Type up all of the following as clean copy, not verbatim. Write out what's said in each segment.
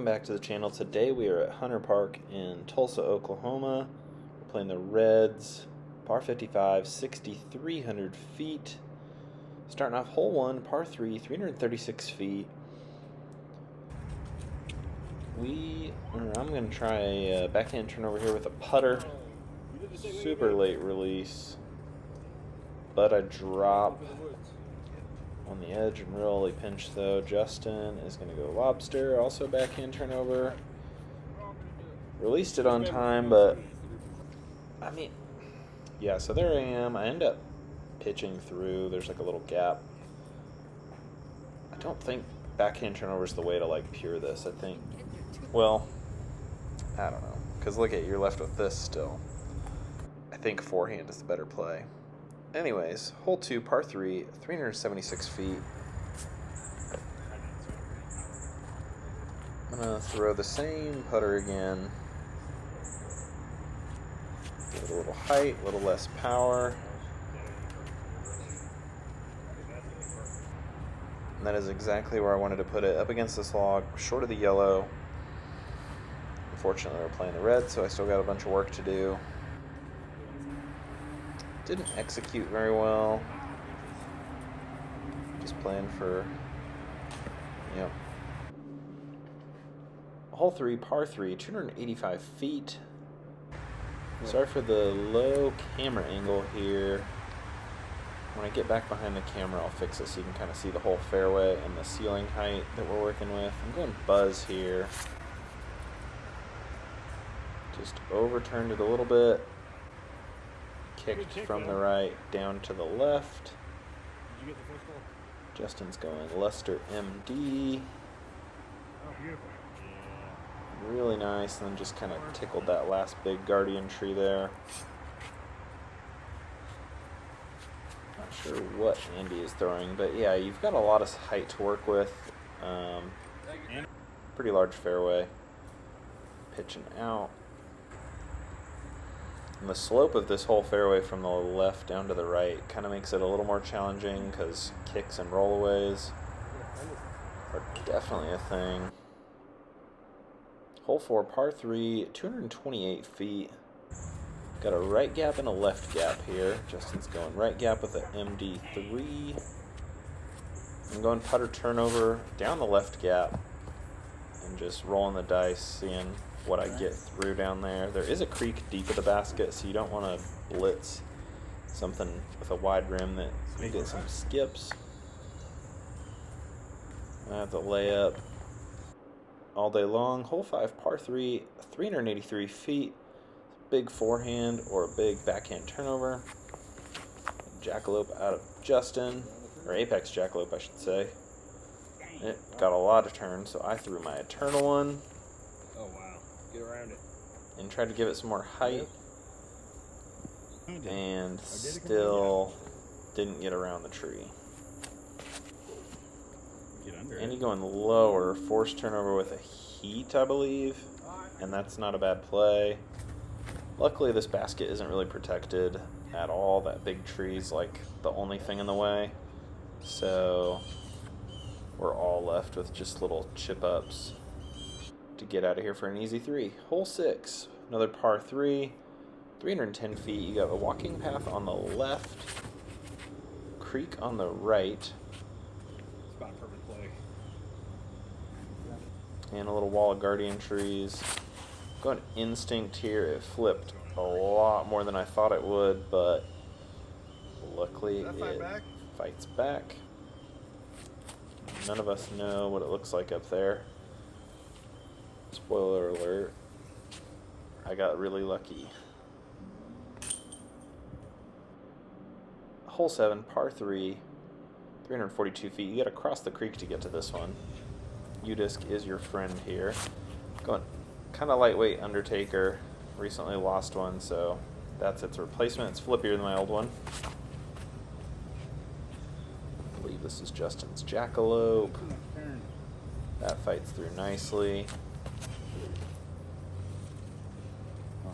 welcome back to the channel. Today we are at Hunter Park in Tulsa, Oklahoma. We're playing the Reds, par 55, 6,300 feet. Starting off hole 1, par 3, 336 feet. I'm going to try a backhand turn over here with a putter. Super late release, but I drop on the edge and really pinch though. Justin is going to go lobster, also backhand turnover. Released it on time, but I mean, yeah, so there I am. I end up pitching through. There's like a little gap. I don't think backhand turnover is the way to like pure this. I think, well, I don't know, because look at, you're left with this still. I think forehand is the better play. Anyways, hole 2, par 3, 376 feet. I'm going to throw the same putter again. Give it a little height, a little less power. And that is exactly where I wanted to put it, up against this log, short of the yellow. Unfortunately, we're playing the red, so I still got a bunch of work to do. Didn't execute very well. Just playing for, Hole 3, par 3, 285 feet. Sorry for the low camera angle here. When I get back behind the camera, I'll fix it so you can kind of see the whole fairway and the ceiling height that we're working with. I'm going buzz here. Just overturned it a little bit. Kicked from the right down to the left. Did you get the first hole? Justin's going Lester MD. Oh, beautiful. Yeah. Really nice, and then just kind of tickled that last big guardian tree there. Not sure what Andy is throwing, but yeah, you've got a lot of height to work with. Pretty large fairway. Pitching out. And the slope of this whole fairway from the left down to the right kind of makes it a little more challenging because kicks and rollaways are definitely a thing. Hole 4, par 3, 228 feet. Got a right gap and a left gap here. Justin's going right gap with an MD3. I'm going putter turnover down the left gap and just rolling the dice, seeing what I get through down there. There is a creek deep of the basket, so you don't want to blitz something with a wide rim that may get some skips. I have the layup all day long. Hole 5, par 3, 383 feet. Big forehand or a big backhand turnover. Jackalope out of Justin, or apex jackalope I should say. It got a lot of turns, so I threw my eternal one. Oh, wow. Get around it. And tried to give it some more height. And still didn't get around the tree. Get under Andy going lower, forced turnover with a heat, I believe. And that's not a bad play. Luckily, this basket isn't really protected at all. That big tree's like the only thing in the way. So we're all left with just little chip ups to get out of here for an easy 3. Hole 6, another par 3, 310 feet. You got a walking path on the left, creek on the right. It's about a perfect play. And a little wall of guardian trees. Going instinct here. It flipped a lot more than I thought it would, but luckily it fights back. None of us know what it looks like up there. Spoiler alert, I got really lucky. Hole 7, par 3, 342 feet. You gotta cross the creek to get to this one. U-Disc is your friend here. Going kind of lightweight Undertaker. Recently lost one, so that's its replacement. It's flippier than my old one. I believe this is Justin's Jackalope. That fights through nicely.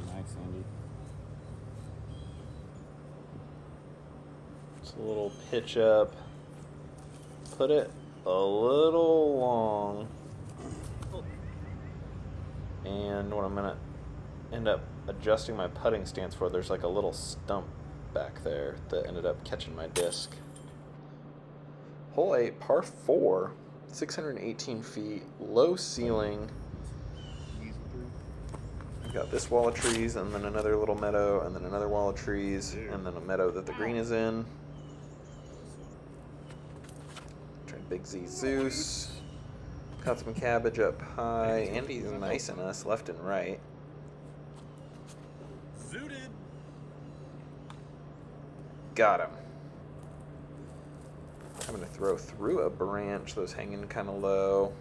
Nice, Andy. Just a little pitch up. Put it a little long. And what I'm going to end up adjusting my putting stance for, there's like a little stump back there that ended up catching my disc. Hole 8, par 4, 618 feet, low ceiling. We've got this wall of trees, and then another little meadow, and then another wall of trees, and then a meadow that the green is in. Trying Big Z Zeus. Got some cabbage up high. Andy's nicing us left and right. Zooted. Got him. I'm going to throw through a branch that was hanging kind of low.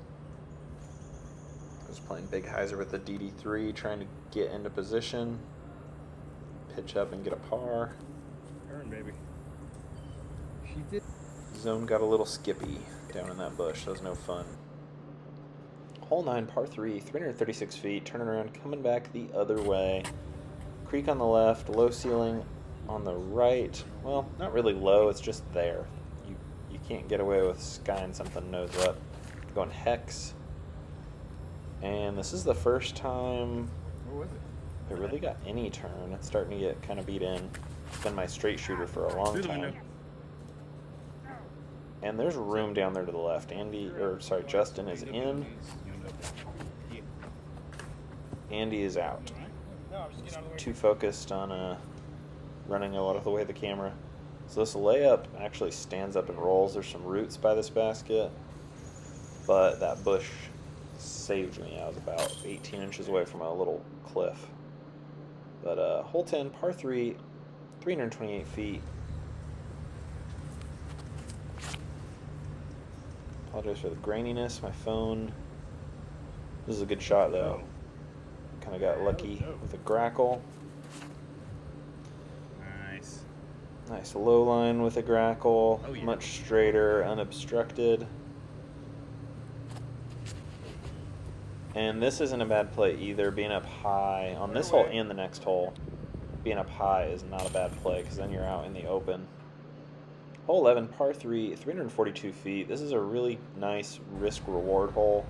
I was playing Big Hyzer with the DD3, trying to get into position. Pitch up and get a par. Turn, baby. She did. Zone got a little skippy down in that bush. That was no fun. Hole 9, par 3, 336 feet, turning around, coming back the other way. Creek on the left, low ceiling on the right. Well, not really low, it's just there. You can't get away with skying something nose up. Going hex. And this is the first time What was it? it really got any turn. It's starting to get kind of beat in. It's been my straight shooter for a long time. And there's room down there to the left. Justin is in. Andy is out. He's too focused on running a lot of the way the camera. So this layup actually stands up and rolls. There's some roots by this basket, but that bush saved me. I was about 18 inches away from a little cliff. But hole 10, par 3, 328 feet. Apologize for the graininess. My phone. This is a good shot though. Kind of got lucky with a grackle. Nice. Nice low line with a grackle. Oh, yeah. Much straighter, unobstructed. And this isn't a bad play either. Being up high on this hole and the next hole, being up high is not a bad play because then you're out in the open. Hole 11, par 3, 342 feet. This is a really nice risk-reward hole.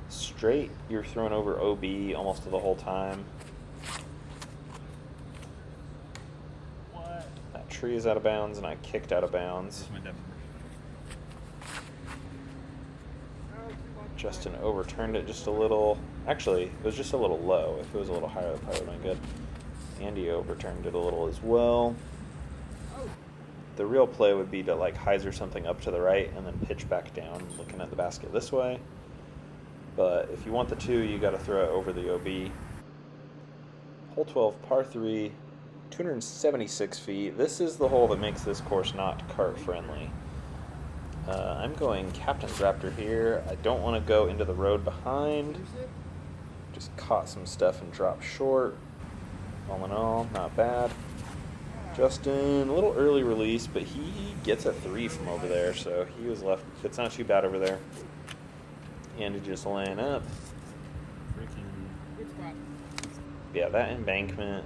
Straight, you're throwing over OB almost the whole time. What? That tree is out of bounds, and I kicked out of bounds. Justin overturned it just a little. Actually, it was just a little low. If it was a little higher, that probably would have been good. Andy overturned it a little as well. The real play would be to like hyzer something up to the right and then pitch back down, looking at the basket this way. But if you want the 2, you got to throw it over the OB. Hole 12, par 3, 276 feet. This is the hole that makes this course not cart friendly. I'm going Captain's Raptor here. I don't want to go into the road behind. Just caught some stuff and dropped short. All in all, not bad. Justin, a little early release, but he gets a 3 from over there, so he was left. It's not too bad over there. Andy just laying up. Yeah, that embankment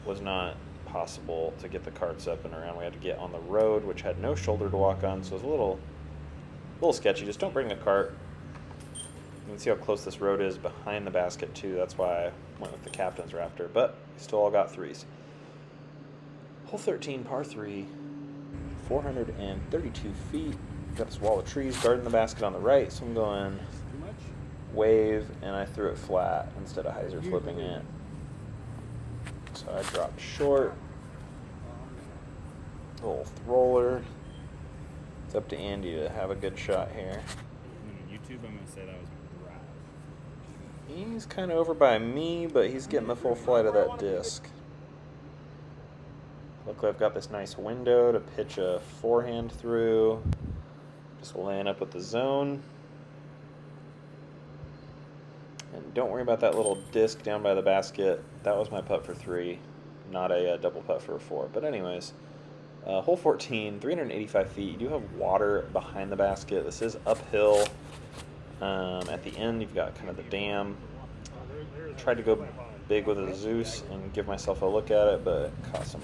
was not possible to get the carts up and around. We had to get on the road, which had no shoulder to walk on, so it was a little sketchy. Just don't bring a cart. You can see how close this road is behind the basket too. That's why I went with the Captain's Raptor, but we still all got 3s. Hole 13, par 3, 432 feet. Got this wall of trees guarding the basket on the right, so I'm going wave, and I threw it flat instead of hyzer flipping it. So I dropped short. Little roller. It's up to Andy to have a good shot here. YouTube, I'm going to say that was right. He's kind of over by me, but he's getting the full flight of that disc. Luckily, I've got this nice window to pitch a forehand through. Just laying up with the zone. And don't worry about that little disc down by the basket. That was my putt for 3, not a double putt for a 4. But anyways, hole 14, 385 feet. You do have water behind the basket. This is uphill. At the end, you've got kind of the dam. Tried to go big with a Zeus and give myself a look at it, but caught some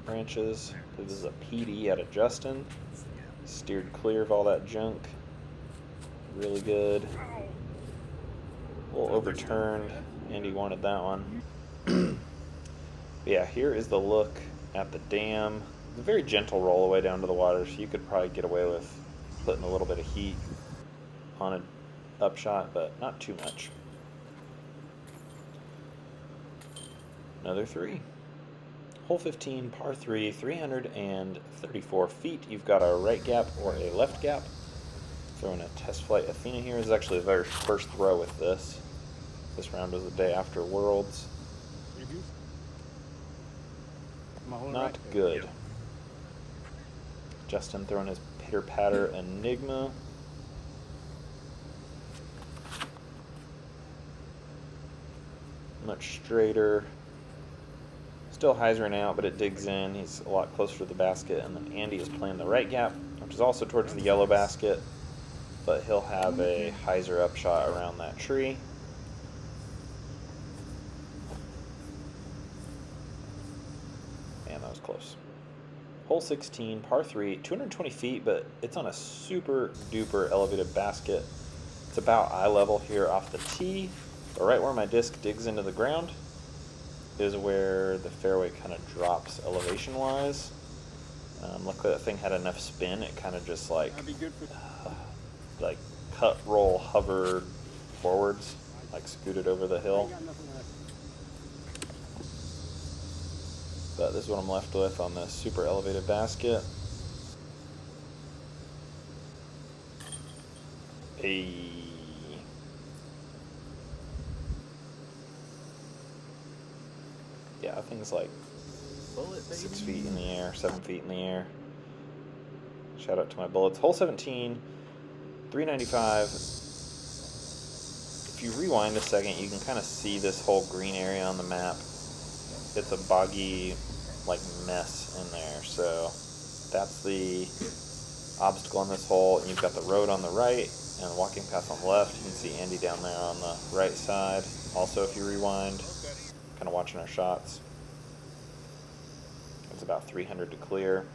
branches. This is a PD out of Justin. Steered clear of all that junk. Really good. little overturned. Andy wanted that one. Yeah, here is the look at the dam. It's a very gentle roll away down to the water, so you could probably get away with putting a little bit of heat on an upshot, but not too much. Another 3. Hole 15, par 3, 334 feet. You've got a right gap or a left gap. Throwing a test flight Athena here. This is actually the very first throw with this. This round was the day after Worlds. Not good. Justin throwing his pitter-patter Enigma. Much straighter. Still hyzering out, but it digs in. He's a lot closer to the basket. And then Andy is playing the right gap, which is also towards the yellow basket. But he'll have a hyzer upshot around that tree. Man, that was close. Hole 16, par 3, 220 feet, but it's on a super duper elevated basket. It's about eye level here off the tee, but right where my disc digs into the ground is where the fairway kind of drops elevation wise. Luckily that thing had enough spin, it kind of just like cut, roll, hovered forwards, like scooted over the hill. But this is what I'm left with on this super elevated basket. Yeah, that thing's like 6 feet in the air, 7 feet in the air. Shout out to my bullets. Hole 17, 395. If you rewind a second, you can kind of see this whole green area on the map. It's a boggy, like, mess in there. So that's the obstacle on this hole. And you've got the road on the right and the walking path on the left. You can see Andy down there on the right side. Also, if you rewind, kind of watching our shots. It's about 300 to clear.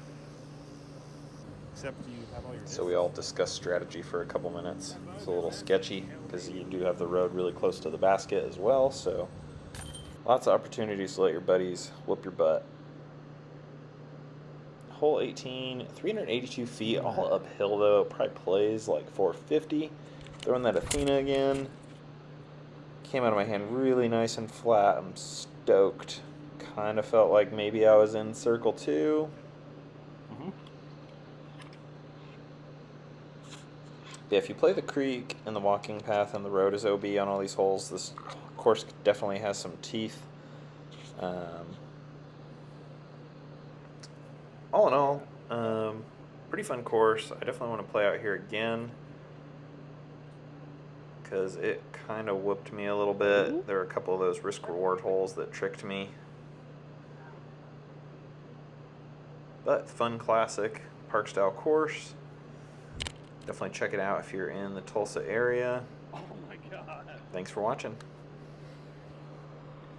Except you have all your So we all discussed strategy for a couple minutes. It's a little sketchy because you do have the road really close to the basket as well. So lots of opportunities to let your buddies whoop your butt. Hole 18, 382 feet, all uphill though. It probably plays like 450. Throwing that Athena again. Came out of my hand really nice and flat. I'm stoked. Kind of felt like maybe I was in circle 2. Yeah, if you play the creek and the walking path and the road is OB on all these holes, this course definitely has some teeth. All in all, pretty fun course. I definitely want to play out here again because it kind of whooped me a little bit. There were a couple of those risk-reward holes that tricked me. But fun, classic park-style course. Definitely check it out if you're in the Tulsa area. Oh my God. Thanks for watching.